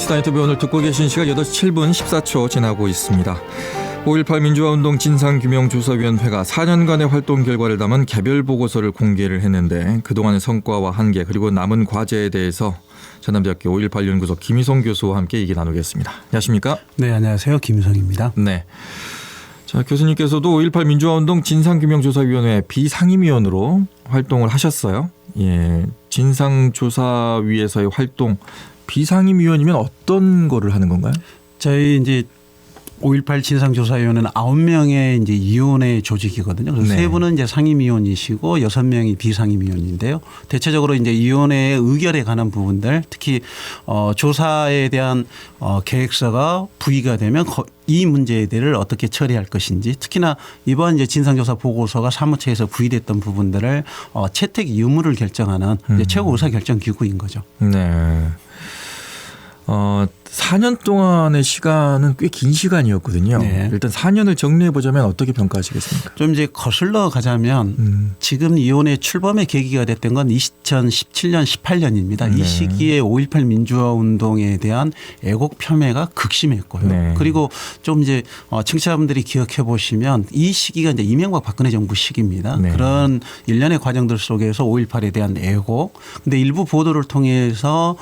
뉴스타 인터뷰 오늘 듣고 계신 시각 8시 7분 14초 지나고 있습니다. 5.18 민주화운동 진상규명조사위원회가 4년간의 활동 결과를 담은 개별 보고서를 공개를 했는데 그동안의 성과와 한계 그리고 남은 과제에 대해서 전남대학교 5.18 연구소 김희성 교수와 함께 얘기 나누겠습니다. 안녕하십니까? 네, 안녕하세요. 김희성입니다. 네. 자, 교수님께서도 5.18 민주화운동 진상규명조사위원회 비상임위원으로 활동을 하셨어요. 예, 진상조사위에서의 활동 비상임위원이면 어떤 거를 하는 건가요? 저희 이제 5.18 진상조사위원회는 9명의 이제 위원회 조직이거든요. 그래서 네. 3분은 이제 상임위원이시고 6명이 비상임위원인데요. 대체적으로 이제 위원회의 의결에 관한 부분들, 특히 조사에 대한 계획서가 부의가 되면 이 문제들을 어떻게 처리할 것인지, 특히나 이번 이제 진상조사 보고서가 사무처에서 부의됐던 부분들을 채택 유무를 결정하는 이제 최고 의사결정 기구인 거죠. 네. 4년 동안의 시간은 꽤 긴 시간이었거든요. 네. 일단 4년을 정리해 보자면 어떻게 평가하시겠습니까? 좀 이제 거슬러 가자면 지금 위원회 출범의 계기가 됐던 건 2017년, 18년입니다. 네. 이 시기에 5.18 민주화 운동에 대한 애국 폄훼가 극심했고요. 네. 그리고 좀 이제 청취자분들이 기억해 보시면 이 시기가 이제 이명박 박근혜 정부 시기입니다. 네. 그런 일련의 과정들 속에서 5.18에 대한 애국, 근데 일부 보도를 통해서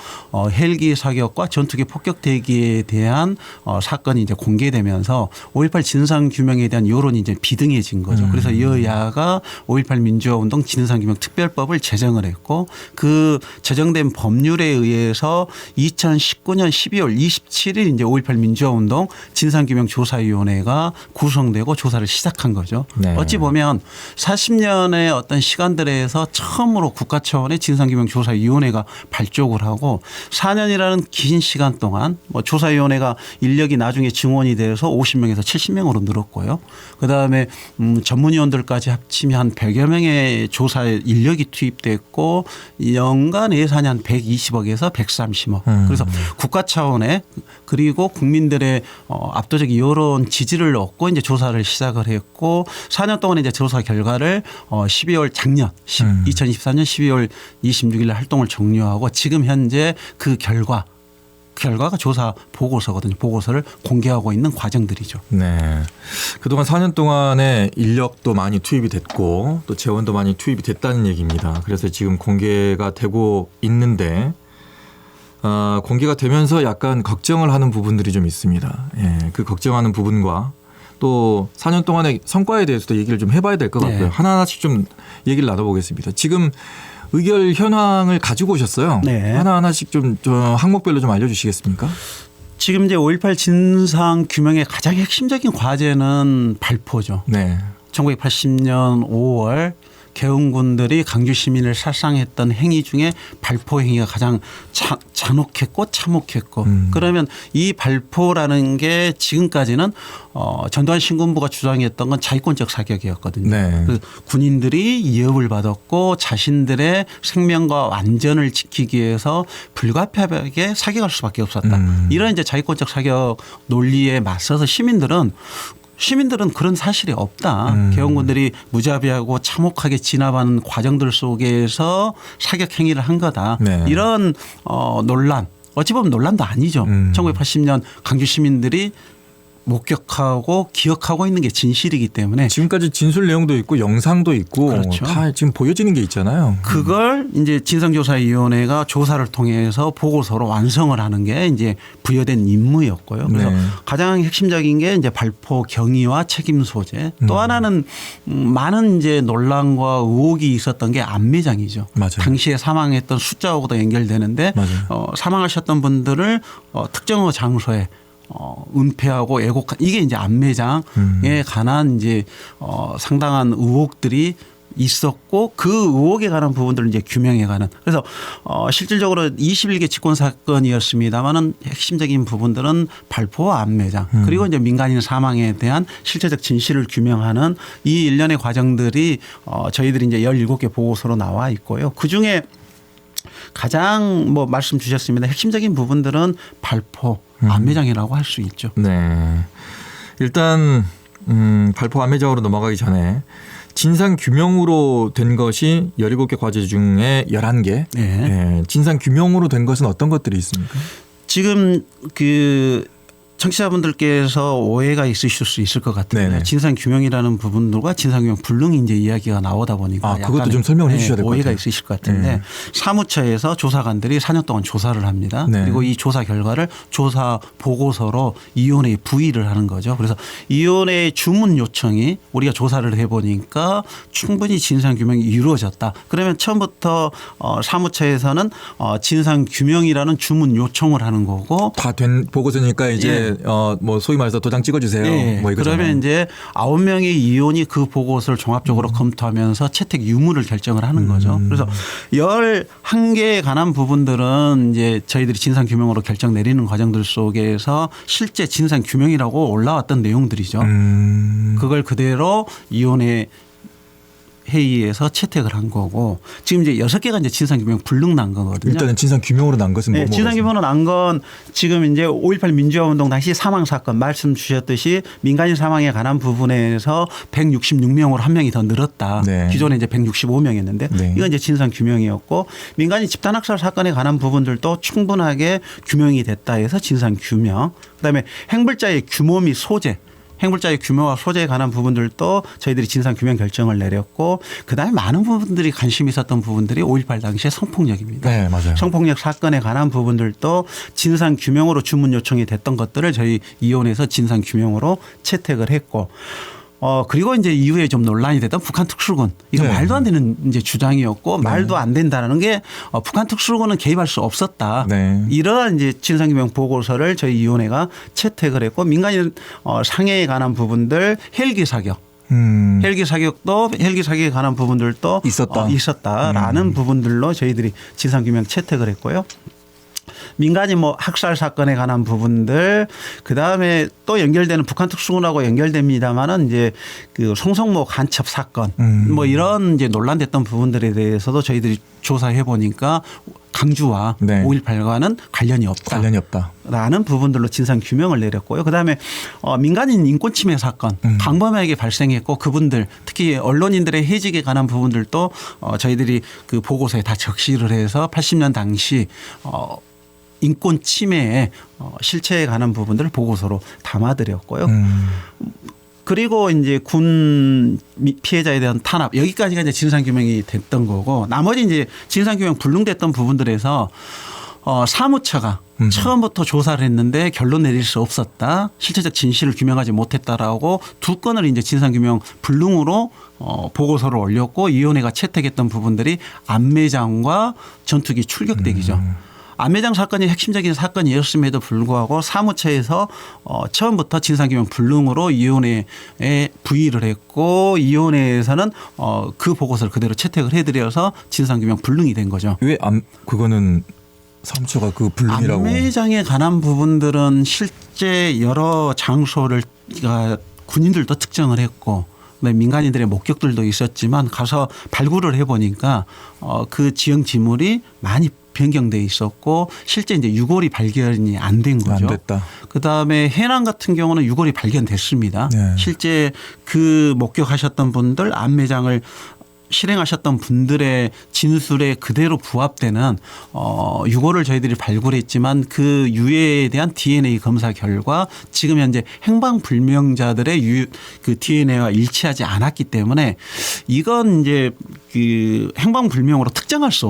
헬기 사격과 전투기 폭격 대기에 대한 사건이 이제 공개되면서 5.18 진상 규명에 대한 여론이 이제 비등해진 거죠. 그래서 여야가 5.18 민주화 운동 진상규명 특별법을 제정을 했고 그 제정된 법률에 의해서 2019년 12월 27일 이제 5.18 민주화 운동 진상규명 조사위원회가 구성되고 조사를 시작한 거죠. 네. 어찌 보면 40년의 어떤 시간들에서 처음으로 국가 차원의 진상규명 조사위원회가 발족을 하고 4년이라는 긴 시간 동안 조사위원회가 인력이 나중에 증원이 돼서 50명에서 70명으로 늘었고요. 그다음에 전문위원들까지 합치면 한 100여 명의 조사 인력이 투입됐고 연간 예산이 한 120억에서 130억. 그래서 국가 차원의 그리고 국민들의 압도적 여론 지지를 얻고 이제 조사를 시작을 했고 4년 동안 이제 조사 결과를 12월 작년 2024년 12월 26일 활동을 종료하고 지금 현재 그 결과가 조사 보고서거든요. 보고서를 공개하고 있는 과정들이죠. 네. 그동안 4년 동안에 인력도 많이 투입이 됐고 또 재원도 많이 투입이 됐다는 얘기입니다. 그래서 지금 공개가 되고 있는데 공개가 되면서 약간 걱정을 하는 부분들이 좀 있습니다. 예, 그 걱정하는 부분과 또 4년 동안의 성과에 대해서도 얘기를 좀 해봐야 될 것 같고요. 네. 하나하나씩 좀 얘기를 나눠보겠습니다. 지금 의결 현황을 가지고 오셨어요. 네. 하나하나씩 좀 항목별로 좀 알려주시겠습니까? 지금 이제 5.18 진상 규명의 가장 핵심적인 과제는 발포죠. 네. 1980년 5월 개헌군들이 강주 시민을 살상했던 행위 중에 발포 행위가 가장 잔혹했고 참혹했고 그러면 이 발포라는 게 지금까지는 전두환 신군부가 주장했던 건 자위권적 사격이었거든요. 네. 그 군인들이 위협을 받았고 자신들의 생명과 안전을 지키기 위해서 불가피하게 사격할 수밖에 없었다. 이런 이제 자위권적 사격 논리에 맞서서 시민들은 그런 사실이 없다. 개헌군들이 무자비하고 참혹하게 진압하는 과정들 속에서 사격 행위를 한 거다. 네. 이런 논란, 어찌 보면 논란도 아니죠. 1980년 강주 시민들이 목격하고 기억하고 있는 게 진실이기 때문에 지금까지 진술 내용도 있고 영상도 있고 그렇죠. 다 지금 보여지는 게 있잖아요. 그걸 이제 진상조사위원회가 조사를 통해서 보고서로 완성을 하는 게 이제 부여된 임무였고요. 그래서 네. 가장 핵심적인 게 이제 발포 경위와 책임 소재. 또 하나는 많은 이제 논란과 의혹이 있었던 게 안매장이죠. 맞아요. 당시에 사망했던 숫자하고도 연결되는데 맞아요. 사망하셨던 분들을 특정 장소에 은폐하고 애곡한 이게 이제 안매장에 관한 이제 상당한 의혹들이 있었고 그 의혹에 관한 부분들을 이제 규명해 가는 그래서 실질적으로 21개 집권 사건이었습니다만은 핵심적인 부분들은 발포와 안매장 그리고 이제 민간인 사망에 대한 실체적 진실을 규명하는 이 일련의 과정들이 저희들이 이제 17개 보고서로 나와 있고요. 그 중에 가장 말씀 주셨습니다. 핵심적인 부분들은 발포, 안매장이라고 할 수 있죠. 네. 일단 발포 안매장으로 넘어가기 전에 진상 규명으로 된 것이 17개 과제 중에 11개. 네. 진상 규명으로 된 것은 어떤 것들이 있습니까? 지금 그 청취자분들께서 오해가 있으실 수 있을 것 같은데 네네. 진상규명이라는 부분들과 진상규명 불능이 이제 이야기가 나오다 보니까 그것도 약간 좀 설명을 해 주셔야 될 것 같아요. 오해가 있으실 것 같은데 사무처에서 조사관들이 4년 동안 조사를 합니다. 네. 그리고 이 조사 결과를 조사 보고서로 위원회에 부의를 하는 거죠. 그래서 위원회의 주문 요청이 우리가 조사를 해보니까 충분히 진상규명이 이루어졌다. 그러면 처음부터 사무처에서는 진상규명이라는 주문 요청을 하는 거고 다 된 보고서니까 이제 뭐 소위 말해서 도장 찍어주세요. 네. 뭐 이거잖아요. 그러면 이제 9명의 위원이 그 보고서를 종합적으로 검토하면서 채택 유무를 결정을 하는 거죠. 그래서 11개에 관한 부분들은 이제 저희들이 진상규명으로 결정 내리는 과정들 속에서 실제 진상규명이라고 올라왔던 내용들이죠. 그걸 그대로 위원회 회의에서 채택을 한 거고 지금 이제 6개가 이제 진상규명 불능 난 거거든요. 일단은 진상규명으로 난 것은 네, 진상규명으로 난 건 지금 이제 5.18 민주화운동 당시 사망 사건 말씀 주셨듯이 민간인 사망에 관한 부분에서 166명으로 한 명이 더 늘었다. 네. 기존에 이제 165명이었는데 네. 이건 이제 진상규명이었고 민간인 집단학살 사건에 관한 부분들도 충분하게 규명이 됐다 해서 진상규명. 그다음에 행불자의 규모 및 소재. 행불자의 규모와 소재에 관한 부분들도 저희들이 진상규명 결정을 내렸고 그다음에 많은 부분들이 관심이 있었던 부분들이 5.18 당시의 성폭력입니다. 네, 맞아요. 성폭력 사건에 관한 부분들도 진상규명으로 주문 요청이 됐던 것들을 저희 위원회에서 진상규명으로 채택을 했고 그리고 이제 이후에 좀 논란이 됐던 북한 특수군 이거 네. 말도 안 되는 이제 주장이었고 말도 안 된다는 게 북한 특수군은 개입할 수 없었다. 네. 이러한 이제 진상규명 보고서를 저희 위원회가 채택을 했고 민간인 상해에 관한 부분들 헬기 사격. 헬기 사격도 헬기 사격에 관한 부분들도 있었다라는 부분들로 저희들이 진상규명 채택을 했고요. 민간인 뭐 학살 사건에 관한 부분들 그다음에 또 연결되는 북한 특수군하고 연결됩니다마는 이제 그 성성모 간첩 사건 뭐 이런 이제 논란됐던 부분들에 대해서도 저희들이 조사해 보니까 강주와 네. 5.18과는 관련이 없다. 관련이 없다. 라는 부분들로 진상 규명을 내렸고요. 그다음에 민간인 인권 침해 사건 강범하게 발생했고 그분들 특히 언론인들의 해직에 관한 부분들도 저희들이 그 보고서에 다 적시를 해서 80년 당시 인권 침해의 실체에 관한 부분들을 보고서로 담아드렸고요. 그리고 이제 군 피해자에 대한 탄압 여기까지가 이제 진상규명이 됐던 거고 나머지 이제 진상규명 불능됐던 부분들에서 사무처가 처음부터 조사를 했는데 결론 내릴 수 없었다. 실체적 진실을 규명하지 못했다라고 2건을 이제 진상규명 불능으로 보고서를 올렸고 위원회가 채택했던 부분들이 안매장과 전투기 출격대기죠. 안매장 사건이 핵심적인 사건이었음에도 불구하고 사무처에서 처음부터 진상규명 불능으로 위원회에 부의를 했고 위원회에서는 그 보고서를 그대로 채택을 해드려서 진상규명 불능이 된 거죠. 왜 그거는 사무처가 그 불능이라고. 안매장에 관한 부분들은 실제 여러 장소를 군인들도 특정을 했고 민간인들의 목격들도 있었지만 가서 발굴을 해보니까 그 지형 지물이 많이 변경돼 있었고 실제 이제 유골이 발견이 안 된 거죠. 안 됐다. 그다음에 해남 같은 경우는 유골이 발견됐습니다. 네. 실제 그 목격하셨던 분들 안매장을 실행하셨던 분들의 진술에 그대로 부합되는 유골을 저희들이 발굴했지만 그 유해에 대한 DNA 검사 결과 지금 현재 행방불명자들의 그 DNA와 일치하지 않았기 때문에 이건 이제 그 행방불명으로 특정할 수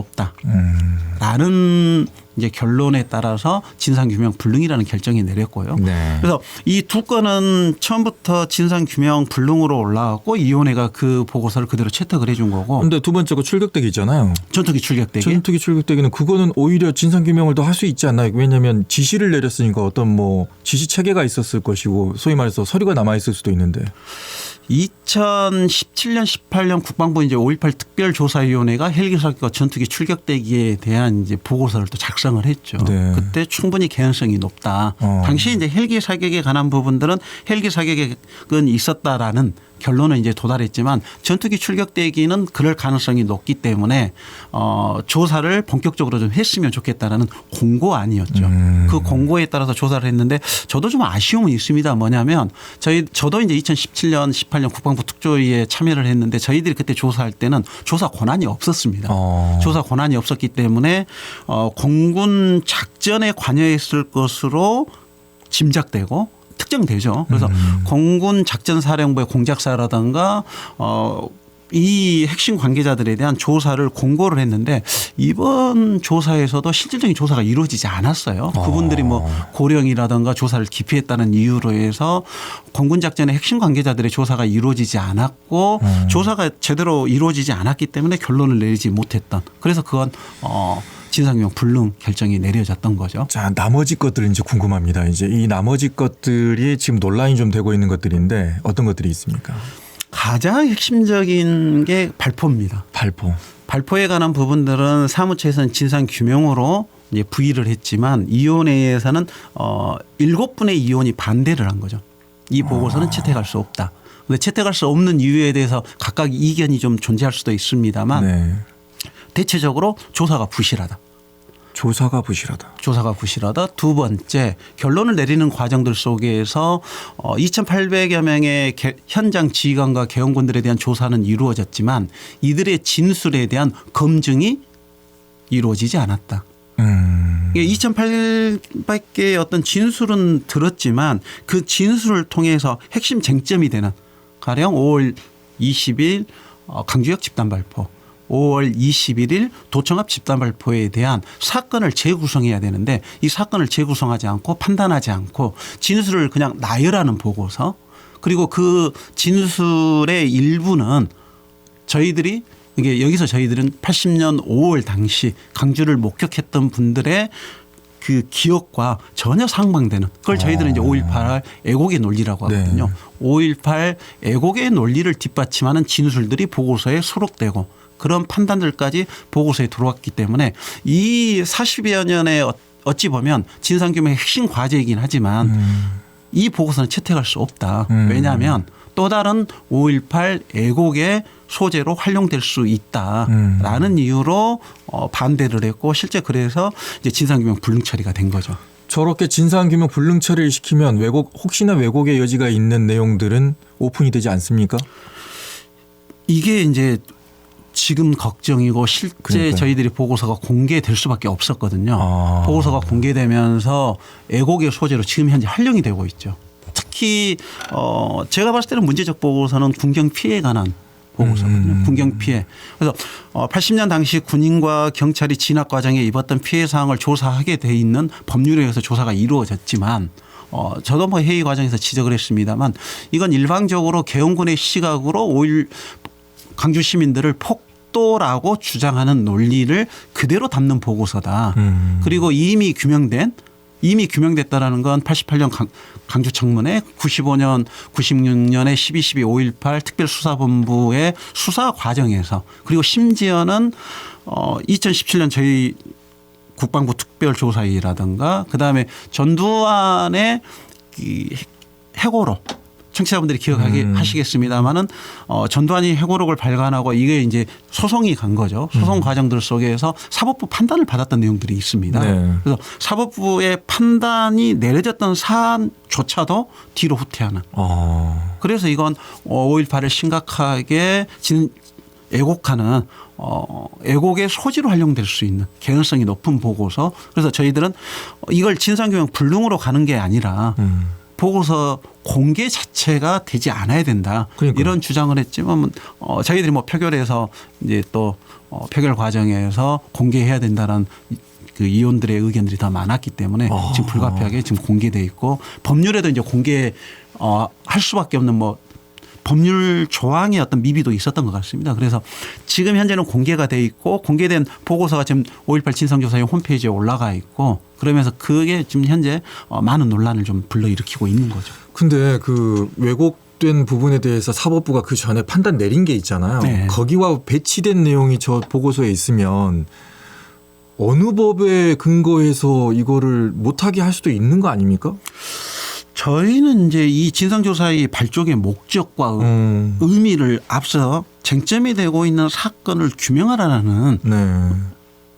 없다라는 이제 결론에 따라서 진상규명 불능이라는 결정이 내렸고요. 네. 그래서 이 2건은 처음부터 진상규명 불능으로 올라왔고 위원회가 그 보고서를 그대로 채택을 해준 거고. 그런데 두 번째가 출격대기 있잖아요. 전투기 출격대기. 전투기 출격대기는 그거는 오히려 진상규명을 더 할 수 있지 않나요? 왜냐하면 지시를 내렸으니까 어떤 뭐 지시 체계가 있었을 것이고 소위 말해서 서류가 남아 있을 수도 있는데. 2017년 18년 국방부 이제 5.18 특별조사위원회가 헬기 사격과 전투기 출격대기에 대한 이제 보고서를 또 작성을 했죠. 네. 그때 충분히 개연성이 높다. 당시 이제 헬기 사격에 관한 부분들은 헬기 사격은 있었다라는 결론은 이제 도달했지만 전투기 출격대기는 그럴 가능성이 높기 때문에 조사를 본격적으로 좀 했으면 좋겠다라는 공고안이었죠. 그 공고에 따라서 조사를 했는데 저도 좀 아쉬움은 있습니다. 뭐냐면 저도 이제 2017년 18년 국방부 특조위에 참여를 했는데 저희들이 그때 조사할 때는 조사 권한이 없었습니다. 조사 권한이 없었기 때문에 공고 공군 작전에 관여했을 것으로 짐작되고 특정되죠. 그래서 공군 작전사령부의 공작사라든가 이 핵심 관계자들에 대한 조사를 공고를 했는데 이번 조사에서도 실질적인 조사가 이루어지지 않았어요. 그분들이 뭐 고령이라든가 조사를 기피했다는 이유로 해서 공군 작전의 핵심 관계자들의 조사가 이루어지지 않았고 조사가 제대로 이루어지지 않았기 때문에 결론을 내리지 못했던, 그래서 그건 진상규명 불능 결정이 내려졌던 거죠. 자, 나머지 것들은 이제 궁금합니다. 이제 이 나머지 것들이 지금 논란이 좀 되고 있는 것들인데 어떤 것들이 있습니까? 가장 핵심적인 게 발포입니다. 발포에 관한 부분들은 사무처에서는 진상규명으로 이제 부의를 했지만 위원회에서는 7분의 위원이 반대를 한 거죠. 이 보고서는 채택할 수 없다. 근데 채택할 수 없는 이유에 대해서 각각 이견이 좀 존재할 수도 있습니다만 네. 대체적으로 조사가 부실하다. 조사가 부실하다. 두 번째, 결론을 내리는 과정들 속에서 2,800여 명의 현장 지휘관과 개원군들에 대한 조사는 이루어졌지만 이들의 진술에 대한 검증이 이루어지지 않았다. 2,800개의 어떤 진술은 들었지만 그 진술을 통해서 핵심 쟁점이 되는 가령 5월 20일 강주역 집단 발포, 5월 21일 도청합 집단 발포에 대한 사건을 재구성해야 되는데 이 사건을 재구성하지 않고 판단하지 않고 진술을 그냥 나열하는 보고서, 그리고 그 진술의 일부는 저희들이 이게 여기서 저희들은 80년 5월 당시 강주를 목격했던 분들의 그 기억과 전혀 상반되는 그걸 저희들은 이제 5.18 애국의 논리라고 하거든요. 네. 5.18 애국의 논리를 뒷받침하는 진술들이 보고서에 수록되고 그런 판단들까지 보고서에 들어왔기 때문에 이 40여 년에 어찌 보면 진상규명의 핵심 과제이긴 하지만 이 보고서는 채택할 수 없다. 왜냐하면 또 다른 5.18 애국의 소재로 활용될 수 있다라는 이유로 반대를 했고 실제 그래서 이제 진상규명 불능 처리가 된 거죠. 저렇게 진상규명 불능 처리를 시키면 혹시나 왜곡의 여지가 있는 내용들은 오픈이 되지 않습니까? 이게 이제 지금 걱정이고 실제 그러니까요. 저희들이 보고서가 공개될 수밖에 없었거든요. 보고서가 공개되면서 애국의 소재로 지금 현재 활용이 되고 있죠. 특히 제가 봤을 때는 문제적 보고서는 군경 피해에 관한 보고서거든요. 군경 피해. 그래서 80년 당시 군인과 경찰이 진압 과정에 입었던 피해 사항을 조사하게 돼 있는 법률에 의해서 조사가 이루어졌지만 저도 뭐 회의 과정에서 지적을 했습니다만 이건 일방적으로 개헌군의 시각으로 5.1 강주 시민들을 폭도라고 주장하는 논리를 그대로 담는 보고서다. 그리고 이미 규명됐다라는 건 88년 강주 청문회, 95년, 96년에 12.12.5.18 특별수사본부의 수사 과정에서, 그리고 심지어는 2017년 저희 국방부 특별조사위라든가 그다음에 전두환의 해고록, 청취자분들이 기억하시겠습니다마는 전두환이 해고록을 발간하고 이게 이제 소송이 간 거죠. 소송 과정들 속에서 사법부 판단을 받았던 내용들이 있습니다. 네. 그래서 사법부의 판단이 내려졌던 사안조차도 뒤로 후퇴하는. 그래서 이건 5.18을 심각하게 애곡하는 애곡의 소지로 활용될 수 있는 개연성이 높은 보고서. 그래서 저희들은 이걸 진상규명 불능으로 가는 게 아니라 보고서 공개 자체가 되지 않아야 된다. 그러니까. 이런 주장을 했지만 저희들이 뭐 표결에서 이제 또 표결 과정에서 공개해야 된다는 그 의원들의 의견들이 더 많았기 때문에 지금 불가피하게 지금 공개돼 있고 법률에도 이제 공개할 수밖에 없는 뭐 법률 조항의 어떤 미비도 있었던 것 같습니다. 그래서 지금 현재는 공개가 돼 있고 공개된 보고서가 지금 5.18 진상조사위 홈페이지에 올라가 있고 그러면서 그게 지금 현재 많은 논란을 좀 불러일으키고 있는 거죠. 근데 그 왜곡된 부분에 대해서 사법부가 그 전에 판단 내린 게 있잖아요. 네. 거기와 배치된 내용이 저 보고서에 있으면 어느 법에 근거해서 이거를 못하게 할 수도 있는 거 아닙니까? 저희는 이제 이 진상조사의 발족의 목적과 의미를 앞서 쟁점이 되고 있는 사건을 규명하라는 네.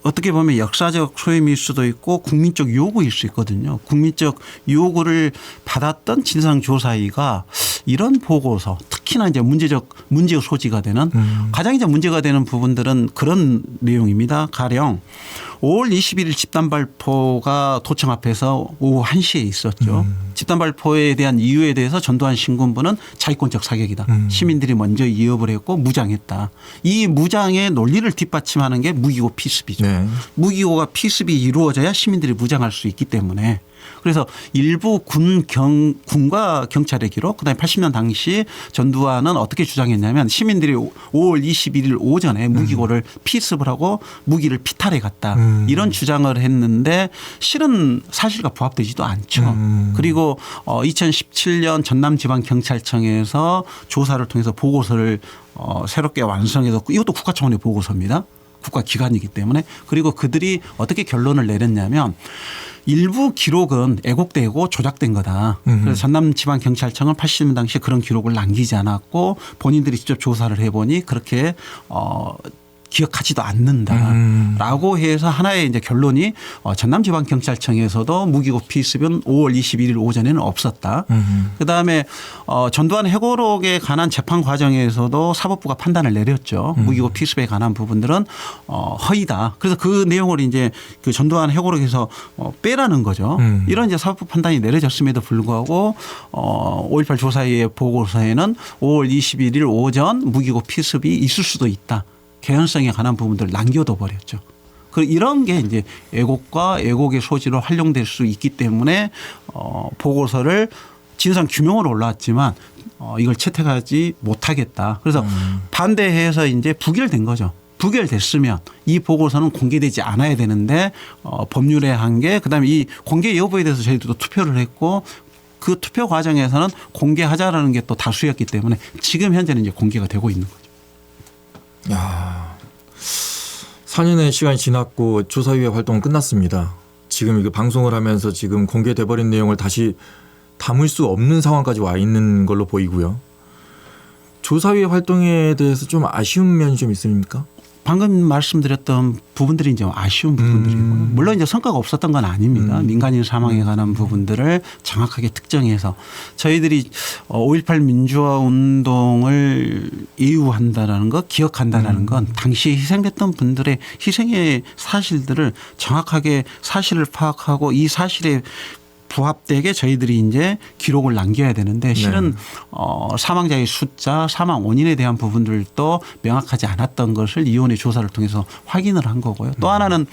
어떻게 보면 역사적 소임일 수도 있고 국민적 요구일 수 있거든요. 국민적 요구를 받았던 진상조사위가 이런 보고서 특히나 이제 문제적 소지가 되는 가장 이제 문제가 되는 부분들은 그런 내용입니다. 가령 5월 21일 집단 발포가 도청 앞에서 오후 1시에 있었죠. 집단 발포에 대한 이유에 대해서 전두환 신군부는 자위권적 사격이다. 시민들이 먼저 위협을 했고 무장했다. 이 무장의 논리를 뒷받침하는 게 무기고 피습이죠. 네. 무기고가 피습이 이루어져야 시민들이 무장할 수 있기 때문에 그래서 일부 군과 경찰의 기록 그다음에 80년 당시 전두환은 어떻게 주장했냐면 시민들이 5월 21일 오전에 무기고를 피습을 하고 무기를 피탈해 갔다. 이런 주장을 했는데 실은 사실과 부합되지도 않죠. 그리고 2017년 전남지방경찰청에서 조사를 통해서 보고서를 새롭게 완성해서 이것도 국가 차원의 보고서입니다. 국가기관이기 때문에 그리고 그들이 어떻게 결론을 내렸냐면 일부 기록은 왜곡되고 조작된 거다. 그래서 전남지방경찰청은 80년 당시에 그런 기록을 남기지 않았고 본인들이 직접 조사를 해보니 그렇게 기억하지도 않는다라고 해서 하나의 이제 결론이 전남지방경찰청에서도 무기고 피습은 5월 21일 오전에는 없었다. 그다음에 전두환 회고록에 관한 재판 과정에서도 사법부가 판단을 내렸죠. 무기고 피습에 관한 부분들은 허위다. 그래서 그 내용을 이제 그 전두환 회고록에서 빼라는 거죠. 이런 이제 사법부 판단이 내려졌음에도 불구하고 5.18 조사위의 보고서에는 5월 21일 오전 무기고 피습이 있을 수도 있다. 개연성에 관한 부분들을 남겨둬 버렸죠. 이런 게 이제 왜곡의 소지로 활용될 수 있기 때문에 보고서를 진상 규명으로 올라왔지만 이걸 채택하지 못하겠다. 그래서 반대해서 이제 부결된 거죠. 부결됐으면 이 보고서는 공개되지 않아야 되는데 법률의 한계 그다음에 이 공개 여부에 대해서 저희들도 투표를 했고 그 투표 과정에서는 공개하자라는 게 또 다수였기 때문에 지금 현재는 이제 공개가 되고 있는 거죠. 야, 4년의 시간이 지났고 조사위의 활동은 끝났습니다. 지금 이거 방송을 하면서 지금 공개돼 버린 내용을 다시 담을 수 없는 상황까지 와 있는 걸로 보이고요. 조사위의 활동에 대해서 좀 아쉬운 면이 좀 있습니까? 방금 말씀드렸던 부분들이 이제 아쉬운 부분들이고 물론 이제 성과가 없었던 건 아닙니다. 민간인 사망에 관한 부분들을 정확하게 특정해서 저희들이 5.18 민주화 운동을 이유한다라는 것 기억한다라는 건 당시 희생됐던 분들의 희생의 사실들을 정확하게 사실을 파악하고 이 사실에 부합되게 저희들이 이제 기록을 남겨야 되는데 실은 사망자의 숫자, 사망 원인에 대한 부분들도 명확하지 않았던 것을 이혼의 조사를 통해서 확인을 한 거고요. 또 하나는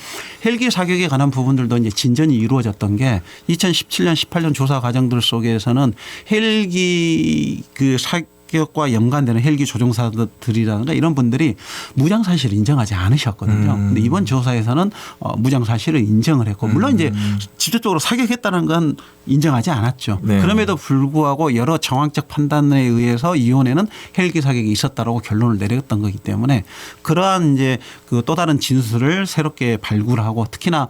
헬기 사격에 관한 부분들도 이제 진전이 이루어졌던 게 2017년, 18년 조사 과정들 속에서는 헬기 그 사격과 연관되는 헬기 조종사들이라든가 이런 분들이 무장 사실을 인정하지 않으셨거든요. 그런데 이번 조사에서는 무장 사실을 인정을 했고 물론 이제 직접적으로 사격했다는 건 인정하지 않았죠. 네. 그럼에도 불구하고 여러 정황적 판단에 의해서 이혼에는 헬기 사격이 있었다라고 결론을 내렸던 거기 때문에 그러한 이제 그 또 다른 진술을 새롭게 발굴하고 특히나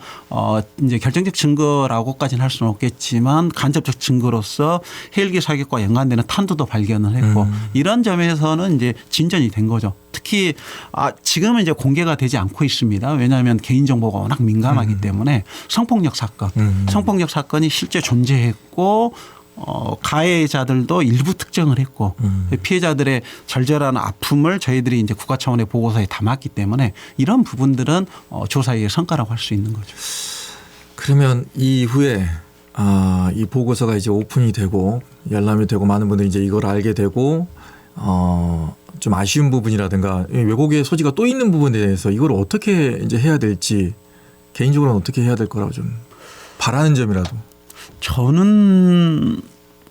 이제 결정적 증거라고까지는 할 수는 없겠지만 간접적 증거로서 헬기 사격과 연관되는 탄두도 발견을 했고 이런 점에서는 이제 진전이 된 거죠. 특히 지금은 이제 공개가 되지 않고 있습니다. 왜냐하면 개인정보가 워낙 민감하기 때문에 성폭력 사건이 실제 존재했고 가해자들도 일부 특정을 했고 피해자들의 절절한 아픔을 저희들이 이제 국가 차원의 보고서에 담았기 때문에 이런 부분들은 조사의 성과라고 할 수 있는 거죠. 그러면 이후에 이 보고서가 이제 오픈이 되고 열람이 되고 많은 분들이 이제 이걸 알게 되고 좀 아쉬운 부분이라든가 왜곡의 소지가 또 있는 부분에 대해서 이걸 어떻게 이제 해야 될지 개인적으로는 어떻게 해야 될 거라고 좀 바라는 점이라도. 저는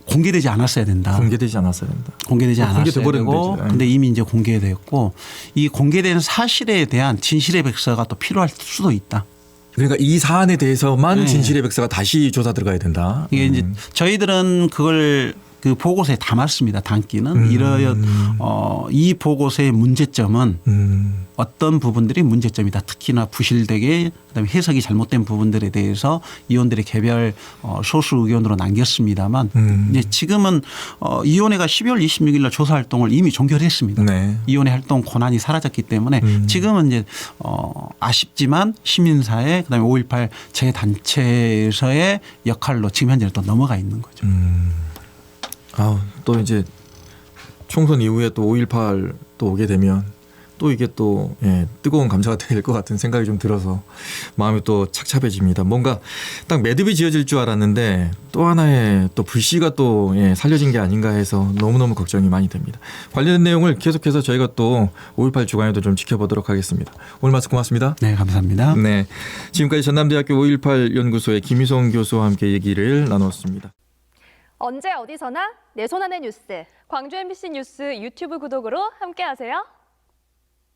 공개되지 않았어야 된다. 공개되지 않았어야 된다. 공개되지 않았어야 되고 근데 이미 이제 공개됐고 이 공개된 사실에 대한 진실의 백서가 또 필요할 수도 있다. 그러니까 이 사안에 대해서만 진실의 백서가 다시 조사 들어가야 된다. 이게 이제 저희들은 그걸 그 보고서에 담았습니다. 담기는 이 보고서의 문제점은 어떤 부분들이 문제점이다. 특히나 부실되게 그다음에 해석이 잘못된 부분들에 대해서 위원들의 개별 소수 의견으로 남겼습니다만 이제 지금은 위원회가 12월 26일 날 조사 활동을 이미 종결했습니다. 네. 위원회 활동 권한이 사라졌기 때문에 지금은 이제 아쉽지만 시민사회 그다음에 5.18 재단체에서의 역할로 지금 현재는 또 넘어가 있는 거죠. 또 이제 총선 이후에 또 5.18 또 오게 되면 또 이게 또 뜨거운 감자가 될 것 같은 생각이 좀 들어서 마음이 또 착잡해집니다. 뭔가 딱 매듭이 지어질 줄 알았는데 또 하나의 또 불씨가 또 살려진 게 아닌가 해서 너무너무 걱정이 많이 됩니다. 관련된 내용을 계속해서 저희가 또 5.18 주간에도 좀 지켜보도록 하겠습니다. 오늘 말씀 고맙습니다. 네, 감사합니다. 네, 지금까지 전남대학교 5.18 연구소의 김희성 교수와 함께 얘기를 나눴습니다. 언제 어디서나 내 손 안의 뉴스. 광주 MBC 뉴스 유튜브 구독으로 함께하세요.